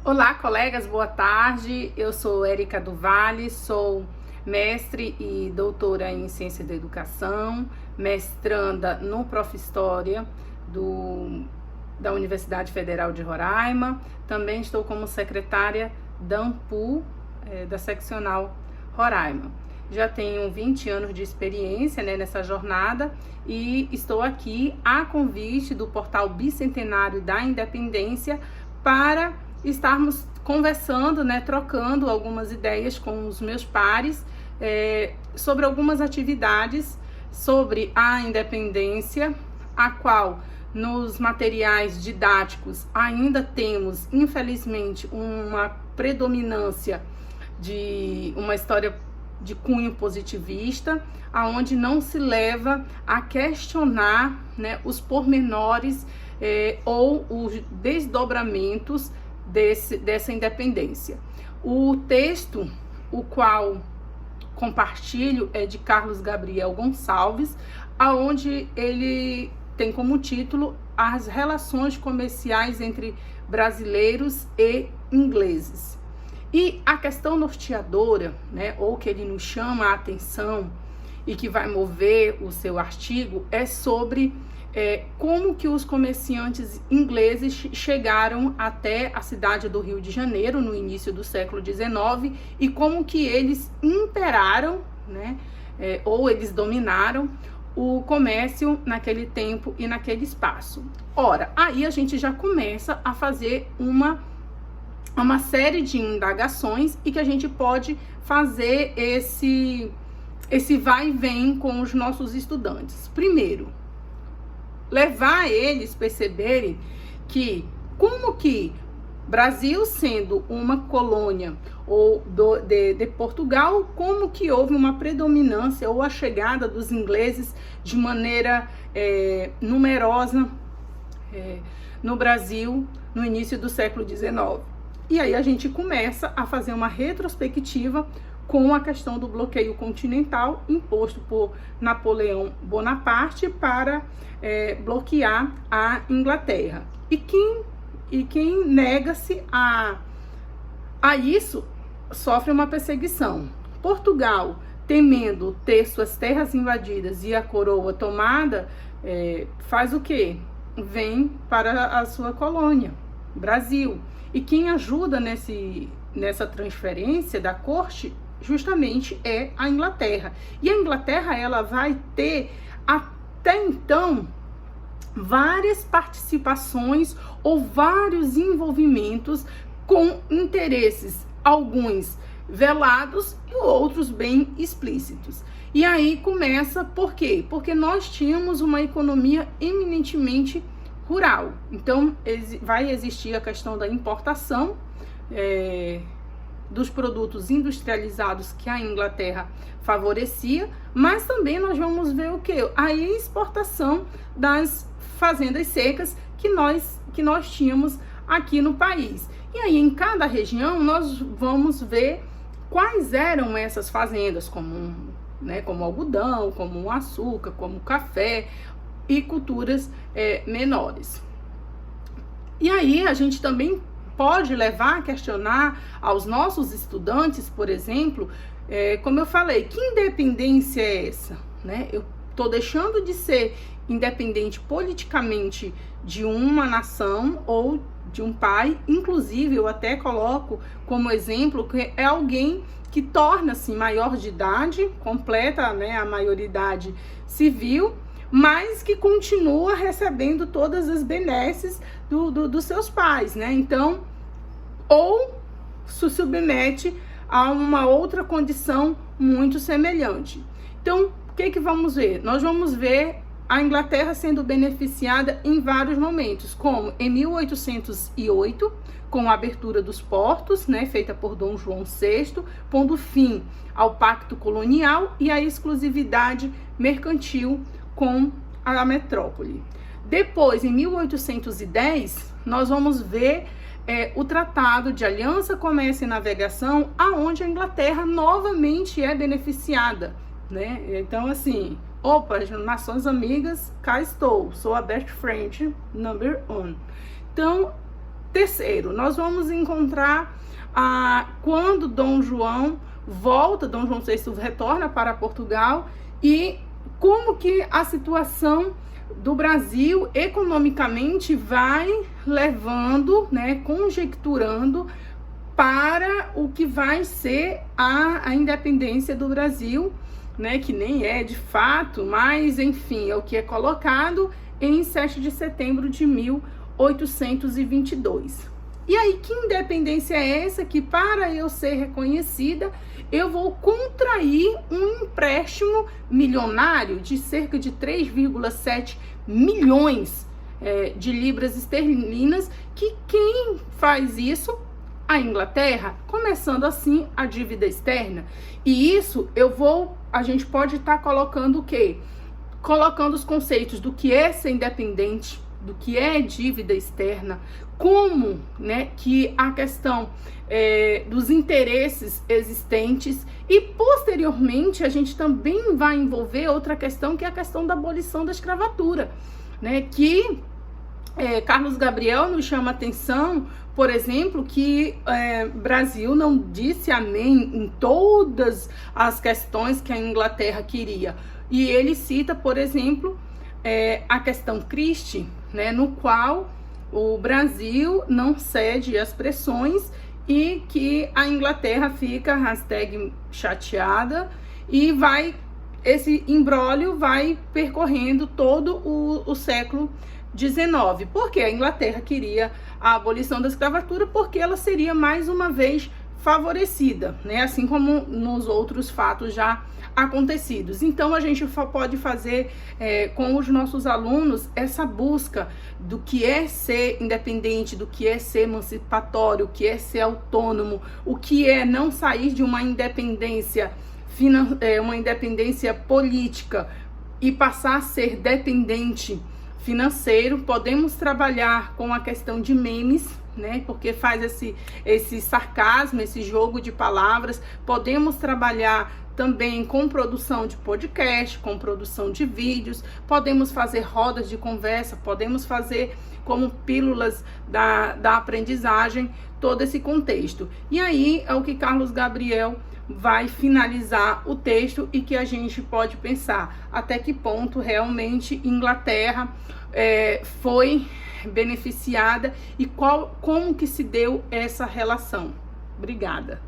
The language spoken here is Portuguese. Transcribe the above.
Olá, colegas, boa tarde. Eu sou Érica do Vale, sou mestre e doutora em Ciência da Educação, mestranda no Profhistória da Universidade Federal de Roraima. Também estou como secretária da ANPU, da seccional Roraima. Já tenho 20 anos de experiência nessa jornada e estou aqui a convite do portal Bicentenário da Independência para estarmos conversando, trocando algumas ideias com os meus pares sobre algumas atividades sobre a independência, a qual nos materiais didáticos ainda temos, infelizmente, uma predominância de uma história de cunho positivista, aonde não se leva a questionar os pormenores ou os desdobramentos dessa independência. O texto, o qual compartilho, é de Carlos Gabriel Gonçalves, aonde ele tem como título As Relações Comerciais entre Brasileiros e Ingleses. E a questão norteadora, ou que ele nos chama a atenção e que vai mover o seu artigo, é sobre como que os comerciantes ingleses chegaram até a cidade do Rio de Janeiro no início do século XIX e como que eles imperaram, ou eles dominaram o comércio naquele tempo e naquele espaço. Ora, aí a gente já começa a fazer uma série de indagações e que a gente pode fazer esse vai e vem com os nossos estudantes. Primeiro, levar eles a perceberem que como que Brasil sendo uma colônia de Portugal, como que houve uma predominância ou a chegada dos ingleses de maneira numerosa no Brasil no início do século XIX. E aí a gente começa a fazer uma retrospectiva com a questão do bloqueio continental imposto por Napoleão Bonaparte para bloquear a Inglaterra. E quem nega-se a isso sofre uma perseguição. Portugal, temendo ter suas terras invadidas e a coroa tomada, faz o quê? Vem para a sua colônia, Brasil. E quem ajuda nessa transferência da corte justamente é a Inglaterra. E a Inglaterra, ela vai ter até então várias participações ou vários envolvimentos com interesses, alguns velados e outros bem explícitos. E aí começa, por quê? Porque nós tínhamos uma economia eminentemente rural. Então vai existir a questão da importação dos produtos industrializados que a Inglaterra favorecia, mas também nós vamos ver o que? A exportação das fazendas secas que nós tínhamos aqui no país. E aí em cada região nós vamos ver quais eram essas fazendas, como algodão, como açúcar, como café e culturas menores. E aí a gente também pode levar a questionar aos nossos estudantes, por exemplo, como eu falei, que independência é essa? Eu estou deixando de ser independente politicamente de uma nação ou de um pai. Inclusive, eu até coloco como exemplo que é alguém que torna-se maior de idade, completa a maioridade civil, mas que continua recebendo todas as benesses dos seus pais, Então, ou se submete a uma outra condição muito semelhante. Então, o que vamos ver? Nós vamos ver a Inglaterra sendo beneficiada em vários momentos, como em 1808, com a abertura dos portos, feita por Dom João VI, pondo fim ao pacto colonial e à exclusividade mercantil com a metrópole. Depois, em 1810, nós vamos ver o Tratado de Aliança, Comércio e Navegação, aonde a Inglaterra novamente é beneficiada, Então, assim, opa, nações amigas, cá estou, sou a best friend number one. Então, Terceiro, nós vamos encontrar quando Dom João VI retorna para Portugal e como que a situação do Brasil economicamente vai levando, né, conjecturando para o que vai ser a independência do Brasil, né, que nem é de fato, mas enfim, é o que é colocado em 7 de setembro de 1822. E aí, que independência é essa que, para eu ser reconhecida, eu vou contrair um empréstimo milionário de cerca de 3,7 milhões de libras esterlinas, que quem faz isso? A Inglaterra, começando assim a dívida externa. E isso a gente pode estar colocando o quê? Colocando os conceitos do que é ser independente, do que é dívida externa, como, né, que a questão dos interesses existentes, e posteriormente a gente também vai envolver outra questão, que é a questão da abolição da escravatura, né, que Carlos Gabriel nos chama a atenção, por exemplo, que Brasil não disse amém em todas as questões que a Inglaterra queria. E ele cita, por exemplo, a questão Christie, né, no qual o Brasil não cede às pressões e que a Inglaterra fica #chateada e esse imbróglio vai percorrendo todo o século XIX. Porque a Inglaterra queria a abolição da escravatura porque ela seria mais uma vez favorecida, né? Assim como nos outros fatos já acontecidos. Então a gente pode fazer com os nossos alunos essa busca do que é ser independente, do que é ser emancipatório, o que é ser autônomo, o que é não sair de uma independência política e passar a ser dependente financeiro. Podemos trabalhar com a questão de memes, né? Porque faz esse sarcasmo, esse jogo de palavras. Podemos trabalhar também com produção de podcast, com produção de vídeos, podemos fazer rodas de conversa, podemos fazer como pílulas da aprendizagem, todo esse contexto. E aí é o que Carlos Gabriel vai finalizar o texto e que a gente pode pensar até que ponto realmente Inglaterra foi beneficiada e como que se deu essa relação. Obrigada.